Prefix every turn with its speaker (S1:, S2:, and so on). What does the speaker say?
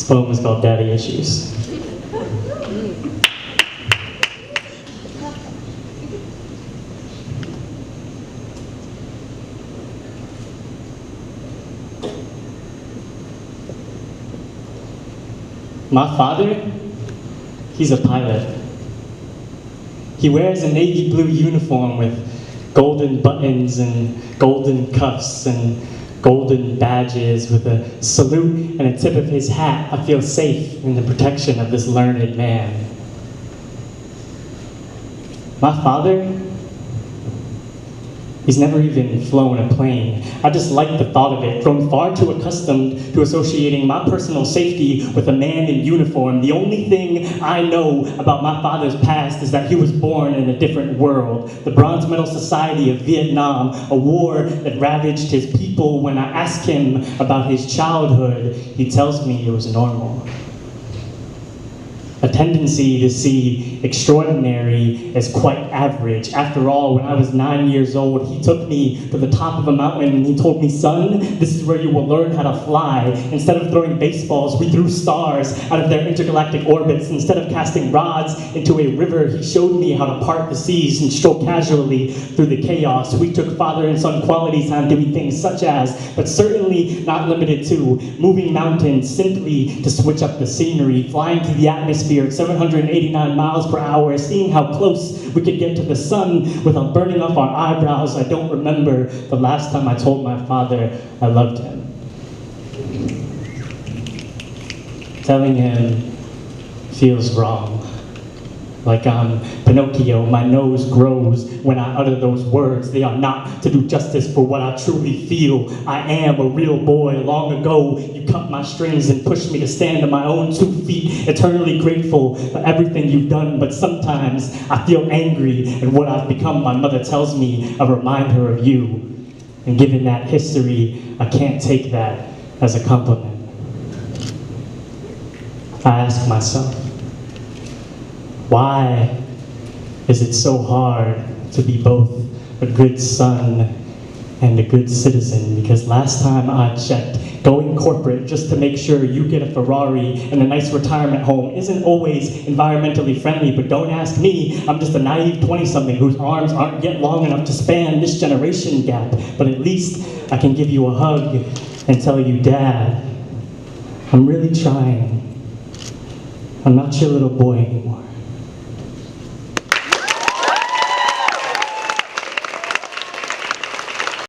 S1: This poem is called Daddy Issues. My father, he's a pilot. He wears a navy blue uniform with golden buttons and golden cuffs and golden badges. With a salute and a tip of his hat, I feel safe in the protection of this learned man. My father, he's never even flown a plane. I just like the thought of it, grown far too accustomed to associating my personal safety with a man in uniform. The only thing I know about my father's past is that he was born in a different world. The Bronze Medal Society of Vietnam, a war that ravaged his people. When I ask him about his childhood, he tells me it was normal. A tendency to see extraordinary as quite average. After all, when I was 9 years old, he took me to the top of a mountain and he told me, son, this is where you will learn how to fly. Instead of throwing baseballs, we threw stars out of their intergalactic orbits. Instead of casting rods into a river, he showed me how to part the seas and stroll casually through the chaos. We took father and son quality time doing things such as, but certainly not limited to, moving mountains simply to switch up the scenery, flying through the atmosphere at 789 miles per hour, seeing how close we could get to the sun without burning off our eyebrows. I don't remember the last time I told my father I loved him. Telling him feels wrong. Like I'm Pinocchio, my nose grows when I utter those words. They are not to do justice for what I truly feel. I am a real boy. Long ago, you cut my strings and pushed me to stand on my own 2 feet, eternally grateful for everything you've done. But sometimes I feel angry at what I've become. My mother tells me I remind her of you. And given that history, I can't take that as a compliment. I ask myself, why is it so hard to be both a good son and a good citizen? Because last time I checked, going corporate just to make sure you get a Ferrari and a nice retirement home isn't always environmentally friendly. But don't ask me, I'm just a naive 20-something whose arms aren't yet long enough to span this generation gap. But at least I can give you a hug and tell you, Dad, I'm really trying. I'm not your little boy anymore.